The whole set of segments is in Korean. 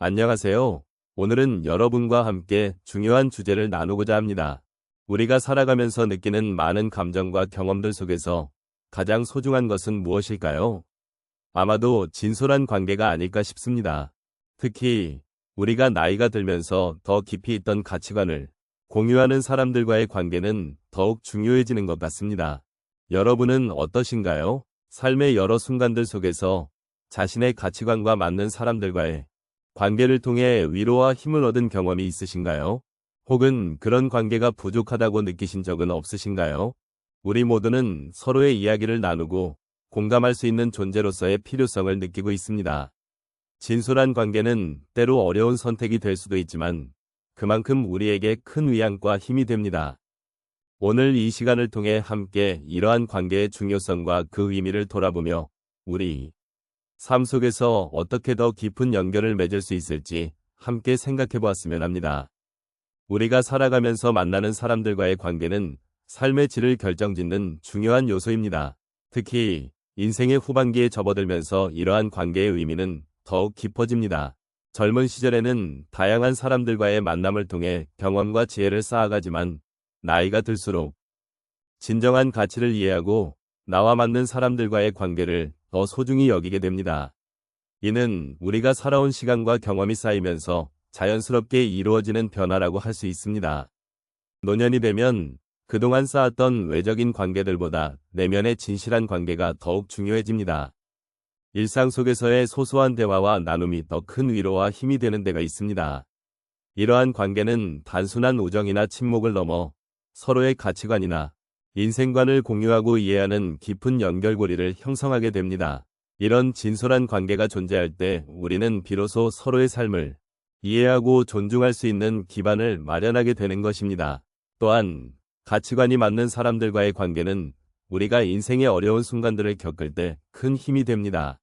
안녕하세요. 오늘은 여러분과 함께 중요한 주제를 나누고자 합니다. 우리가 살아가면서 느끼는 많은 감정과 경험들 속에서 가장 소중한 것은 무엇일까요? 아마도 진솔한 관계가 아닐까 싶습니다. 특히 우리가 나이가 들면서 더 깊이 있던 가치관을 공유하는 사람들과의 관계는 더욱 중요해지는 것 같습니다. 여러분은 어떠신가요? 삶의 여러 순간들 속에서 자신의 가치관과 맞는 사람들과의 관계를 통해 위로와 힘을 얻은 경험이 있으신가요? 혹은 그런 관계가 부족하다고 느끼신 적은 없으신가요? 우리 모두는 서로의 이야기를 나누고 공감할 수 있는 존재로서의 필요성을 느끼고 있습니다. 진솔한 관계는 때로 어려운 선택이 될 수도 있지만 그만큼 우리에게 큰 위안과 힘이 됩니다. 오늘 이 시간을 통해 함께 이러한 관계의 중요성과 그 의미를 돌아보며 우리 삶 속에서 어떻게 더 깊은 연결을 맺을 수 있을지 함께 생각해 보았으면 합니다. 우리가 살아가면서 만나는 사람들과의 관계는 삶의 질을 결정짓는 중요한 요소입니다. 특히 인생의 후반기에 접어들면서 이러한 관계의 의미는 더욱 깊어집니다. 젊은 시절에는 다양한 사람들과의 만남을 통해 경험과 지혜를 쌓아가지만 나이가 들수록 진정한 가치를 이해하고 나와 맞는 사람들과의 관계를 더 소중히 여기게 됩니다. 이는 우리가 살아온 시간과 경험이 쌓이면서 자연스럽게 이루어지는 변화라고 할 수 있습니다. 노년이 되면 그동안 쌓았던 외적인 관계들보다 내면의 진실한 관계가 더욱 중요해집니다. 일상 속에서의 소소한 대화와 나눔이 더 큰 위로와 힘이 되는 데가 있습니다. 이러한 관계는 단순한 우정이나 친목을 넘어 서로의 가치관이나 인생관을 공유하고 이해하는 깊은 연결고리를 형성하게 됩니다. 이런 진솔한 관계가 존재할 때 우리는 비로소 서로의 삶을 이해하고 존중할 수 있는 기반을 마련하게 되는 것입니다. 또한 가치관이 맞는 사람들과의 관계는 우리가 인생의 어려운 순간들을 겪을 때 큰 힘이 됩니다.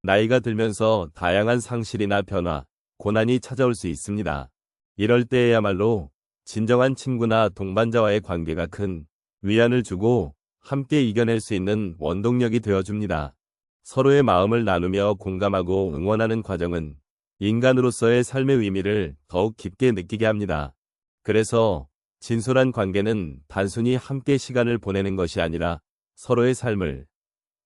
나이가 들면서 다양한 상실이나 변화, 고난이 찾아올 수 있습니다. 이럴 때에야말로 진정한 친구나 동반자와의 관계가 큰 위안을 주고 함께 이겨낼 수 있는 원동력이 되어줍니다. 서로의 마음을 나누며 공감하고 응원하는 과정은 인간으로서의 삶의 의미를 더욱 깊게 느끼게 합니다. 그래서 진솔한 관계는 단순히 함께 시간을 보내는 것이 아니라 서로의 삶을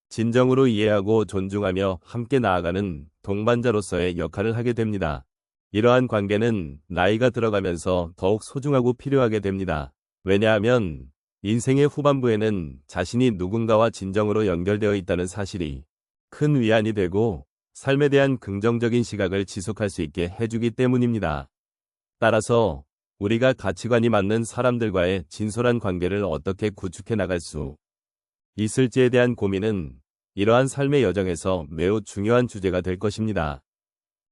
진정으로 이해하고 존중하며 함께 나아가는 동반자로서의 역할을 하게 됩니다. 이러한 관계는 나이가 들어가면서 더욱 소중하고 필요하게 됩니다. 왜냐하면 인생의 후반부에는 자신이 누군가와 진정으로 연결되어 있다는 사실이 큰 위안이 되고 삶에 대한 긍정적인 시각을 지속할 수 있게 해주기 때문입니다. 따라서 우리가 가치관이 맞는 사람들과의 진솔한 관계를 어떻게 구축해 나갈 수 있을지에 대한 고민은 이러한 삶의 여정에서 매우 중요한 주제가 될 것입니다.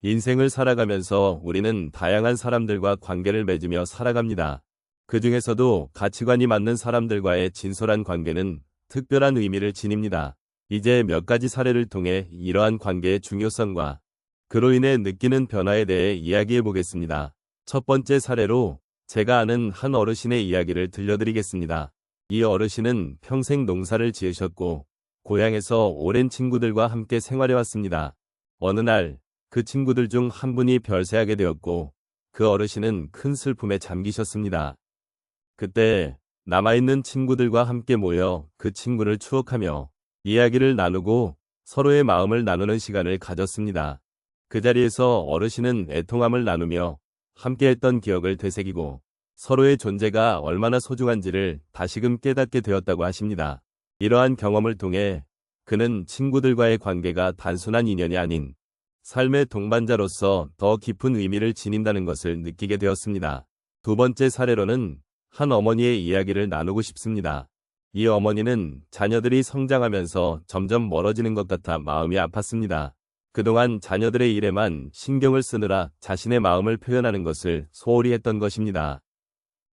인생을 살아가면서 우리는 다양한 사람들과 관계를 맺으며 살아갑니다. 그 중에서도 가치관이 맞는 사람들과의 진솔한 관계는 특별한 의미를 지닙니다. 이제 몇 가지 사례를 통해 이러한 관계의 중요성과 그로 인해 느끼는 변화에 대해 이야기해 보겠습니다. 첫 번째 사례로 제가 아는 한 어르신의 이야기를 들려드리겠습니다. 이 어르신은 평생 농사를 지으셨고 고향에서 오랜 친구들과 함께 생활해 왔습니다. 어느 날 그 친구들 중 한 분이 별세하게 되었고 그 어르신은 큰 슬픔에 잠기셨습니다. 그때 남아있는 친구들과 함께 모여 그 친구를 추억하며 이야기를 나누고 서로의 마음을 나누는 시간을 가졌습니다. 그 자리에서 어르신은 애통함을 나누며 함께했던 기억을 되새기고 서로의 존재가 얼마나 소중한지를 다시금 깨닫게 되었다고 하십니다. 이러한 경험을 통해 그는 친구들과의 관계가 단순한 인연이 아닌 삶의 동반자로서 더 깊은 의미를 지닌다는 것을 느끼게 되었습니다. 두 번째 사례로는 한 어머니의 이야기를 나누고 싶습니다. 이 어머니는 자녀들이 성장하면서 점점 멀어지는 것 같아 마음이 아팠습니다. 그동안 자녀들의 일에만 신경을 쓰느라 자신의 마음을 표현하는 것을 소홀히 했던 것입니다.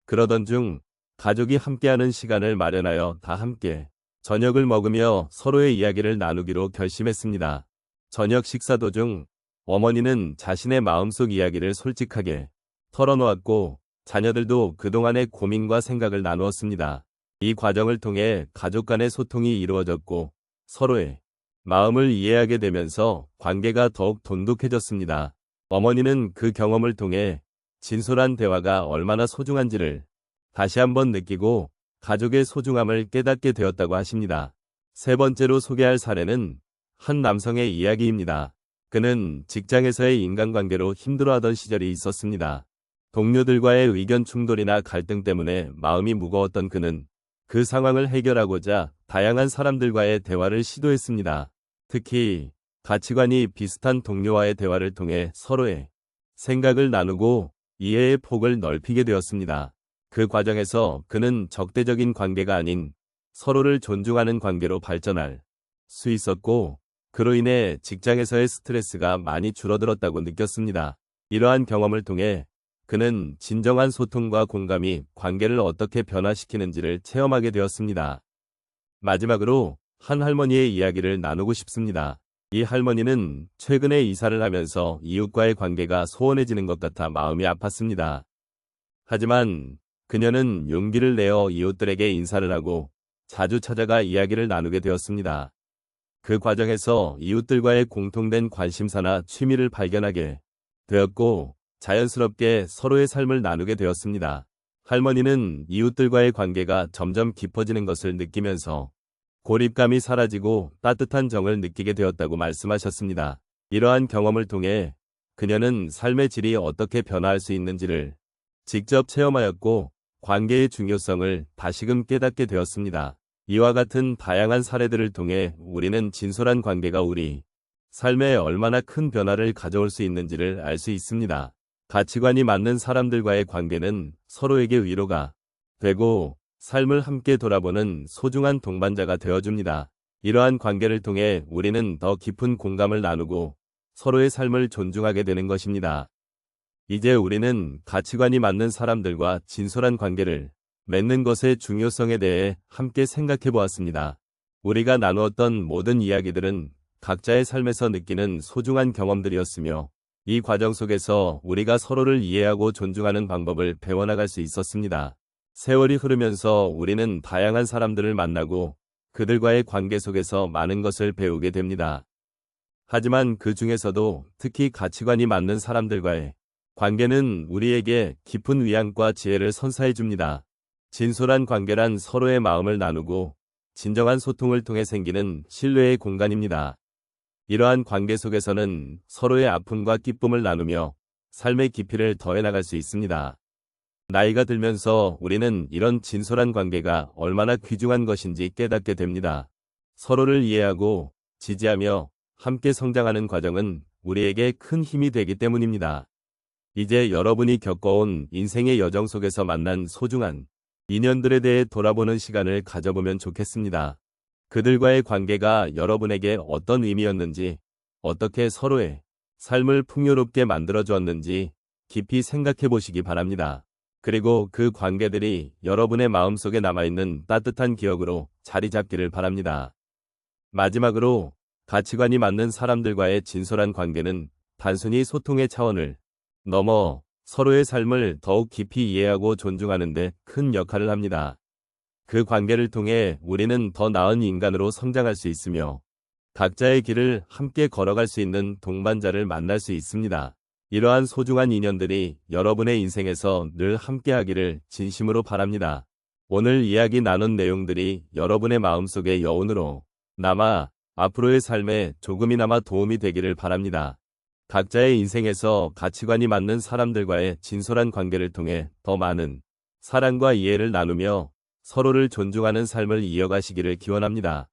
그러던 중 가족이 함께하는 시간을 마련하여 다 함께 저녁을 먹으며 서로의 이야기를 나누기로 결심했습니다. 저녁 식사 도중 어머니는 자신의 마음속 이야기를 솔직하게 털어놓았고 자녀들도 그동안의 고민과 생각을 나누었습니다. 이 과정을 통해 가족 간의 소통이 이루어졌고 서로의 마음을 이해하게 되면서 관계가 더욱 돈독해졌습니다. 어머니는 그 경험을 통해 진솔한 대화가 얼마나 소중한지를 다시 한번 느끼고 가족의 소중함을 깨닫게 되었다고 하십니다. 세 번째로 소개할 사례는 한 남성의 이야기입니다. 그는 직장에서의 인간관계로 힘들어하던 시절이 있었습니다. 동료들과의 의견 충돌이나 갈등 때문에 마음이 무거웠던 그는 그 상황을 해결하고자 다양한 사람들과의 대화를 시도했습니다. 특히 가치관이 비슷한 동료와의 대화를 통해 서로의 생각을 나누고 이해의 폭을 넓히게 되었습니다. 그 과정에서 그는 적대적인 관계가 아닌 서로를 존중하는 관계로 발전할 수 있었고, 그로 인해 직장에서의 스트레스가 많이 줄어들었다고 느꼈습니다. 이러한 경험을 통해 그는 진정한 소통과 공감이 관계를 어떻게 변화시키는지를 체험하게 되었습니다. 마지막으로 한 할머니의 이야기를 나누고 싶습니다. 이 할머니는 최근에 이사를 하면서 이웃과의 관계가 소원해지는 것 같아 마음이 아팠습니다. 하지만 그녀는 용기를 내어 이웃들에게 인사를 하고 자주 찾아가 이야기를 나누게 되었습니다. 그 과정에서 이웃들과의 공통된 관심사나 취미를 발견하게 되었고, 자연스럽게 서로의 삶을 나누게 되었습니다. 할머니는 이웃들과의 관계가 점점 깊어지는 것을 느끼면서 고립감이 사라지고 따뜻한 정을 느끼게 되었다고 말씀하셨습니다. 이러한 경험을 통해 그녀는 삶의 질이 어떻게 변화할 수 있는지를 직접 체험하였고, 관계의 중요성을 다시금 깨닫게 되었습니다. 이와 같은 다양한 사례들을 통해 우리는 진솔한 관계가 우리 삶에 얼마나 큰 변화를 가져올 수 있는지를 알 수 있습니다. 가치관이 맞는 사람들과의 관계는 서로에게 위로가 되고 삶을 함께 돌아보는 소중한 동반자가 되어줍니다. 이러한 관계를 통해 우리는 더 깊은 공감을 나누고 서로의 삶을 존중하게 되는 것입니다. 이제 우리는 가치관이 맞는 사람들과 진솔한 관계를 맺는 것의 중요성에 대해 함께 생각해 보았습니다. 우리가 나누었던 모든 이야기들은 각자의 삶에서 느끼는 소중한 경험들이었으며, 이 과정 속에서 우리가 서로를 이해하고 존중하는 방법을 배워나갈 수 있었습니다. 세월이 흐르면서 우리는 다양한 사람들을 만나고 그들과의 관계 속에서 많은 것을 배우게 됩니다. 하지만 그 중에서도 특히 가치관이 맞는 사람들과의 관계는 우리에게 깊은 위안과 지혜를 선사해 줍니다. 진솔한 관계란 서로의 마음을 나누고 진정한 소통을 통해 생기는 신뢰의 공간입니다. 이러한 관계 속에서는 서로의 아픔과 기쁨을 나누며 삶의 깊이를 더해나갈 수 있습니다. 나이가 들면서 우리는 이런 진솔한 관계가 얼마나 귀중한 것인지 깨닫게 됩니다. 서로를 이해하고 지지하며 함께 성장하는 과정은 우리에게 큰 힘이 되기 때문입니다. 이제 여러분이 겪어온 인생의 여정 속에서 만난 소중한 인연들에 대해 돌아보는 시간을 가져보면 좋겠습니다. 그들과의 관계가 여러분에게 어떤 의미였는지, 어떻게 서로의 삶을 풍요롭게 만들어주었는지 깊이 생각해 보시기 바랍니다. 그리고 그 관계들이 여러분의 마음속에 남아있는 따뜻한 기억으로 자리 잡기를 바랍니다. 마지막으로, 가치관이 맞는 사람들과의 진솔한 관계는 단순히 소통의 차원을 넘어 서로의 삶을 더욱 깊이 이해하고 존중하는 데 큰 역할을 합니다. 그 관계를 통해 우리는 더 나은 인간으로 성장할 수 있으며 각자의 길을 함께 걸어갈 수 있는 동반자를 만날 수 있습니다. 이러한 소중한 인연들이 여러분의 인생에서 늘 함께하기를 진심으로 바랍니다. 오늘 이야기 나눈 내용들이 여러분의 마음속에 여운으로 남아 앞으로의 삶에 조금이나마 도움이 되기를 바랍니다. 각자의 인생에서 가치관이 맞는 사람들과의 진솔한 관계를 통해 더 많은 사랑과 이해를 나누며 서로를 존중하는 삶을 이어가시기를 기원합니다.